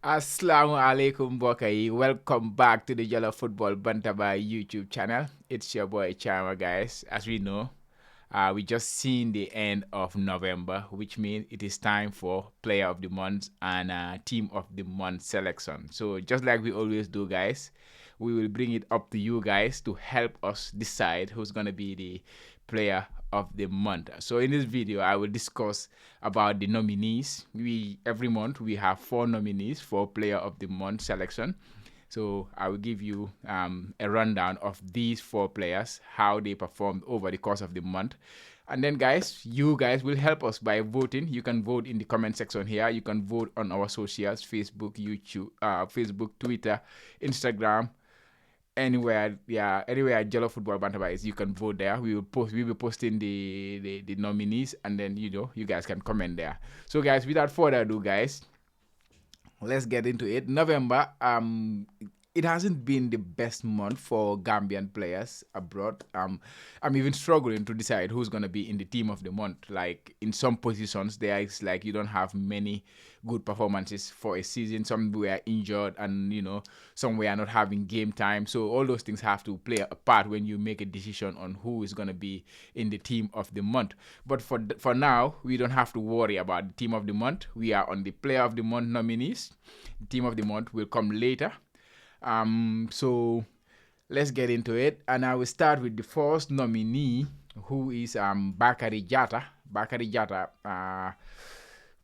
Assalamu alaikum Bokai. Welcome back to the Jalloh Football Bantaba YouTube channel. It's your boy Chama, guys. As we know, we just seen the end of November, which means it is time for Player of the Month and Team of the Month selection. So just like we always do, guys, we will bring it up to you guys to help us decide who's gonna be the Player of the Month. So in this video, I will discuss about the nominees. Every month we have 4 nominees for Player of the Month selection. So I will give you a rundown of these 4 players, how they performed over the course of the month. And then guys, you guys will help us by voting. You can vote in the comment section here. You can vote on our socials, Facebook, YouTube, Facebook, Twitter, Instagram, anywhere, yeah, anywhere Jalloh Football Bantaba is, you can vote there. We will be posting the nominees, and then you guys can comment there. So guys, without further ado, guys, let's get into it. November, it hasn't been the best month for Gambian players abroad. I'm even struggling to decide who's gonna be in the team of the month. Like in some positions, there is like you don't have many good performances for a season. Some were injured, and some were not having game time. So all those things have to play a part when you make a decision on who is gonna be in the team of the month. But for now, we don't have to worry about the team of the month. We are on the Player of the Month nominees. The team of the month will come later. So let's get into it, and I will start with the first nominee, who is Bakar Jata. Bakar Jata,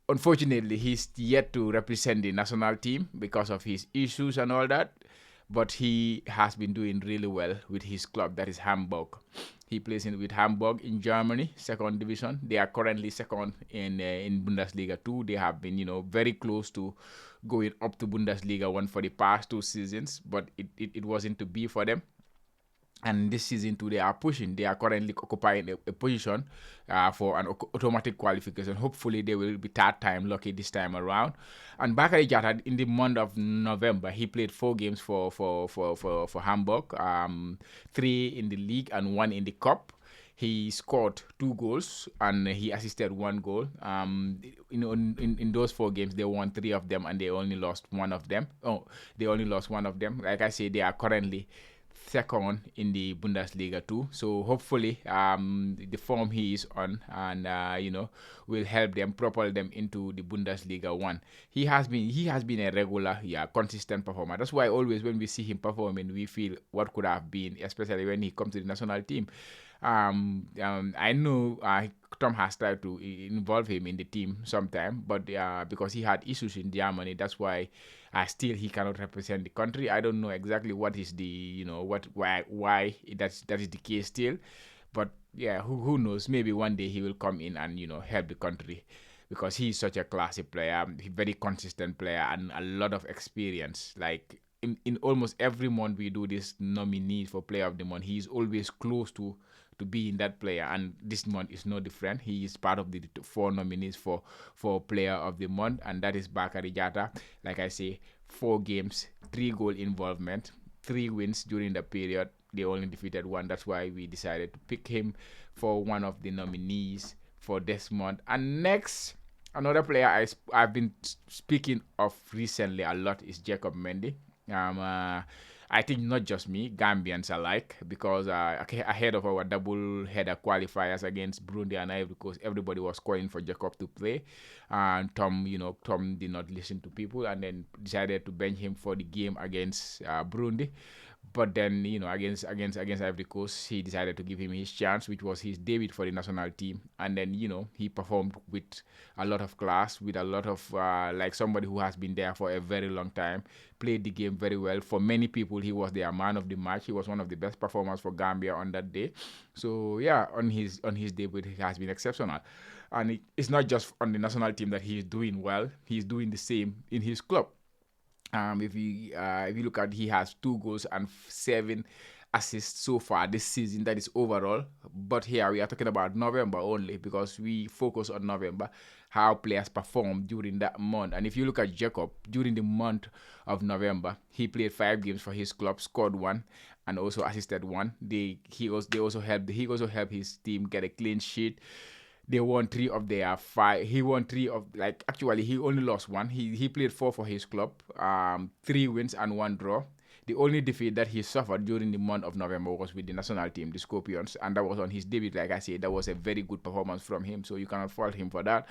unfortunately, he's yet to represent the national team because of his issues and all that, but he has been doing really well with his club, that is Hamburg. He plays with Hamburg in Germany, second division. They are currently second in Bundesliga 2. They have been, very close to going up to Bundesliga 1 for the past 2 seasons, but it wasn't to be for them. And this season too, they are pushing. They are currently occupying a position for an automatic qualification. Hopefully, they will be third time lucky this time around. And Bakar Jata, in the month of November, he played 4 games for Hamburg, 3 in the league and 1 in the cup. He scored 2 goals and he assisted 1 goal. In those 4 games, they won 3 of them and they only lost 1 of them. They only lost 1 of them. Like I say, they are currently second in the Bundesliga 2. So hopefully the form he is on and will help them propel them into the Bundesliga 1. He has been a regular, consistent performer. That's why always when we see him performing, we feel what could have been, especially when he comes to the national team. I know Tom has tried to involve him in the team sometime, but because he had issues in Germany, that's why still he cannot represent the country. I don't know exactly what is the why that is the case still, but yeah, who knows? Maybe one day he will come in and help the country, because he's such a classy player, very consistent player, and a lot of experience. Like in almost every month we do this nominee for Player of the Month, he is always close to being that player, and this month is no different. He is part of the 4 nominees for Player of the Month, and that is Bakar Jata. Like I say, 4 games, 3 goal involvement, 3 wins during the period. They only defeated 1. That's why we decided to pick him for one of the nominees for this month. And next, another player I've been speaking of recently a lot is Jacob Mendy. I think not just me, Gambians alike, because ahead of our double header qualifiers against Burundi and Ivory Coast, everybody was calling for Jacob to play, and Tom did not listen to people and then decided to bench him for the game against Burundi. But then, against Ivory Coast, he decided to give him his chance, which was his debut for the national team. And then, he performed with a lot of class, with a lot of, like somebody who has been there for a very long time, played the game very well. For many people, he was their man of the match. He was one of the best performers for Gambia on that day. So, yeah, on his debut, he has been exceptional. And it's not just on the national team that he's doing well. He's doing the same in his club. If you look at, he has 2 goals and 7 assists so far this season. That is overall. But here we are talking about November only, because we focus on November, how players perform during that month. And if you look at Jacob, during the month of November, he played 5 games for his club, scored 1, and also assisted 1. He also helped his team get a clean sheet. They won 3 of their 5. He won 3 of, like, actually he only lost one. He played 4 for his club. 3 wins and 1 draw. The only defeat that he suffered during the month of November was with the national team, the Scorpions, and that was on his debut. Like I said, that was a very good performance from him, so you cannot fault him for that.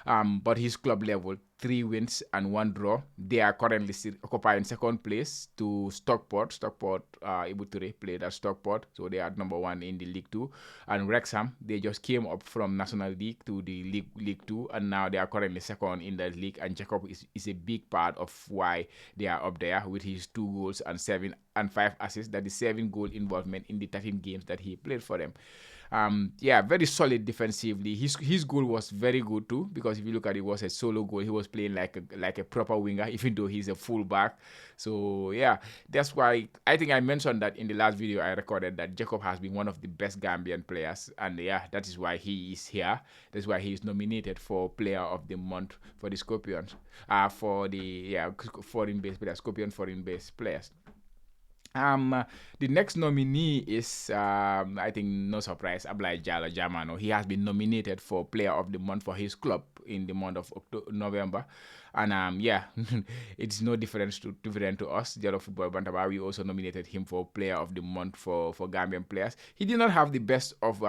But his club level, 3 wins and 1 draw. They are currently still occupying second place to Stockport. Stockport, Ibuture played at Stockport, so they are number 1 in the League Two. And Wrexham, they just came up from National League to the League Two, and now they are currently second in the league. And Jacob is a big part of why they are up there with his 2 goals and 7 and 5 assists. That is 7 goal involvement in the 13 games that he played for them. Yeah, very solid defensively. His goal was very good too, because if you look at it, it was a solo goal. He was playing like a proper winger, even though he's a fullback. So yeah, that's why I think I mentioned that in the last video I recorded, that Jacob has been one of the best Gambian players, and yeah, that is why he is here. That's why he is nominated for Player of the Month for the Scorpions, for the foreign-based players, Scorpion foreign-based players. The next nominee is, I think, no surprise, Jalloh Jamano. He has been nominated for Player of the Month for his club in the month of November. And yeah, it's no different to us, Jalloh Football Bantaba. We also nominated him for Player of the Month for Gambian players. He did not have the best of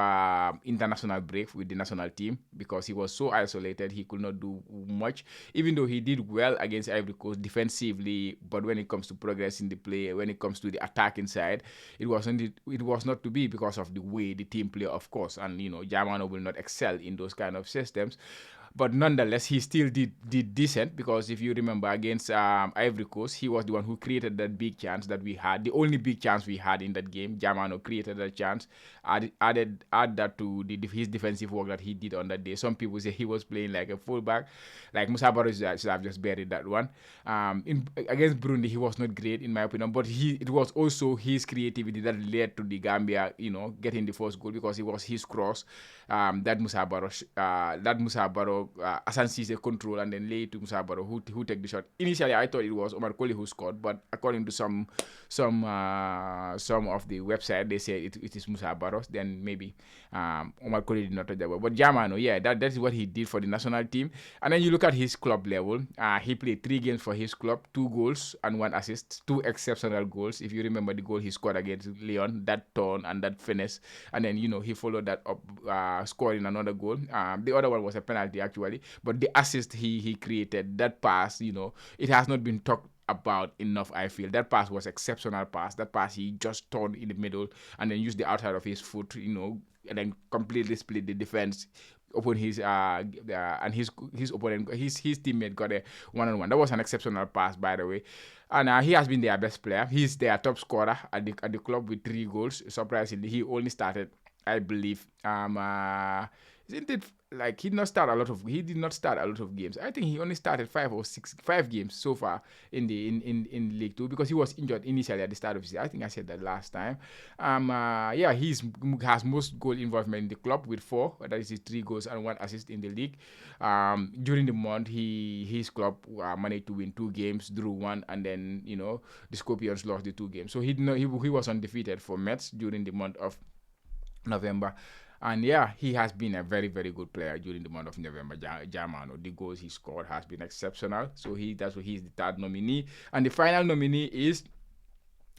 international break with the national team, because he was so isolated. He could not do much, even though he did well against Ivory Coast defensively. But when it comes to progress in the play, when it comes to the attacking side, it was not to be, because of the way the team play, of course. And Jamano will not excel in those kind of systems. But nonetheless, he still did decent, because if you remember, against Ivory Coast, he was the one who created that big chance that we had. The only big chance we had in that game, Jamano created that chance. Add that to his defensive work that he did on that day. Some people say he was playing like a fullback, like Musa Barrow should have just buried that one. Against Burundi, he was not great in my opinion, but it was also his creativity that led to the Gambia, getting the first goal, because it was his cross that Musa Barrow Hassan Cisse control and then lay to Musa Barrow who take the shot. Initially, I thought it was Omar Colley who scored, but according to some of the website, they say it is Musa Barrow. Then maybe Omar Colley did not touch that ball. But Jamano, yeah, that is what he did for the national team. And then you look at his club level. He played 3 games for his club, 2 goals and 1 assist, 2 exceptional goals. If you remember the goal he scored against Leon, that turn and that finish, and then he followed that up, scoring another goal. The other one was a penalty actually, but the assist he created, that pass, it has not been talked about enough. I feel that pass was exceptional pass. That pass, he just turned in the middle and then used the outside of his foot, and then completely split the defense upon his and his opponent, his teammate got a 1-on-1. That was an exceptional pass, by the way. And he has been their best player. He's their top scorer at the club with 3 goals. Surprisingly, he only started, I believe, isn't it, like, he did not start a lot of games. I think he only started 5 games so far in League Two, because he was injured initially at the start of the season. I think I said that last time. Yeah, he has most goal involvement in the club with 4. That is his 3 goals and 1 assist in the league. During the month, his club managed to win 2 games, drew 1, and then the Scorpions lost the 2 games. So he was undefeated for Mets during the month of November. And yeah, he has been a very, very good player during the month of November. Jamano, the goals he scored has been exceptional. So he's the 3rd nominee. And the final nominee is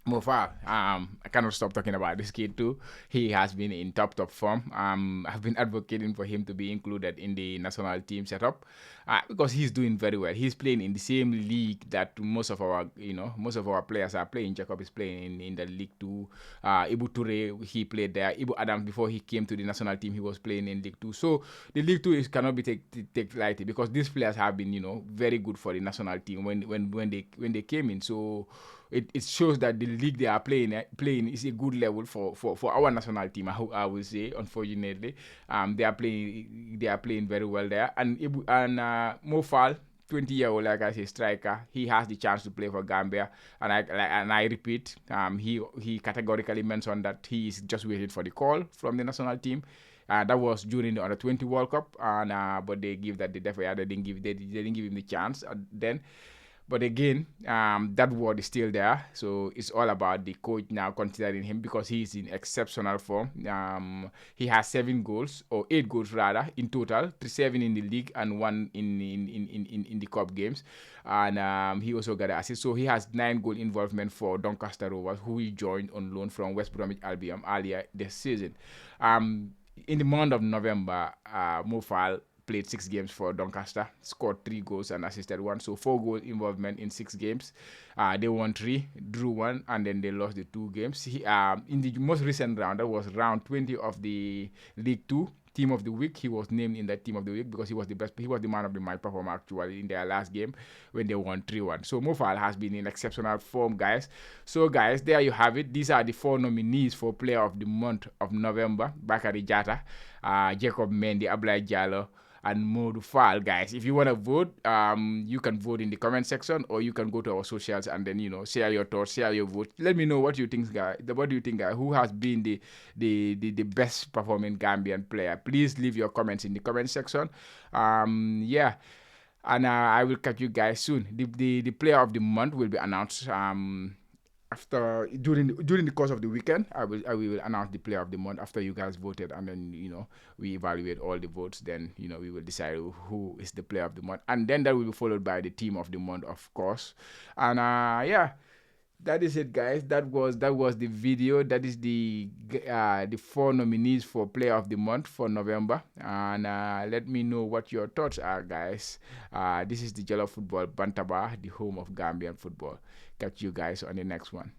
Mual. I cannot stop talking about this kid too. He has been in top form. I've been advocating for him to be included in the national team setup, because he's doing very well. He's playing in the same league that most of our players are playing. Jacob is playing in the League Two. Ibu Toure, he played there. Ibu Adam, before he came to the national team, he was playing in League Two. So the League Two cannot be taken lightly, because these players have been very good for the national team when they came in. So it shows that the league they are playing is a good level for our national team. I will say, unfortunately, they are playing very well there. And Mual, 20-year-old, like I say, striker, he has the chance to play for Gambia. And I repeat, he categorically mentioned that he is just waiting for the call from the national team. That was during the Under-20 World Cup, and but they didn't give him the chance then. But again, that word is still there. So it's all about the coach now considering him because he's in exceptional form. He has 7 goals, or 8 goals rather, in total, 7 in the league and one in the cup games. And he also got an assist. So he has 9 goal involvement for Doncaster Rovers, who he joined on loan from West Bromwich Albion earlier this season. In the month of November, Mofal played 6 games for Doncaster, scored 3 goals and assisted one. So 4 goal involvement in 6 games. They won 3, drew 1, and then they lost the 2 games. In the most recent round, that was round 20 of the League Two Team of the Week. He was named in that Team of the Week because he was the best. He was the man of the match performer actually in their last game when they won 3-1. So Mofal has been in exceptional form, guys. So guys, there you have it. These are the 4 nominees for Player of the Month of November: Bakar Jata, Jacob Mendy, Ablai Jalloh, and Modu Fall, guys. If you want to vote, you can vote in the comment section, or you can go to our socials and then share your thoughts, share your vote. Let me know what you think, guys. What do you think, guys? Who has been the best performing Gambian player? Please leave your comments in the comment section. Yeah. And I will catch you guys soon. The player of the month will be announced after during the course of the weekend. I will announce the player of the month after you guys voted, and then we evaluate all the votes. Then we will decide who is the player of the month, and then that will be followed by the team of the month, of course. And yeah, that is it, guys. That was the video. That is the 4 nominees for Player of the Month for November. And let me know what your thoughts are, guys. This is the Jalloh Football Bantaba, the home of Gambian football. Catch you guys on the next one.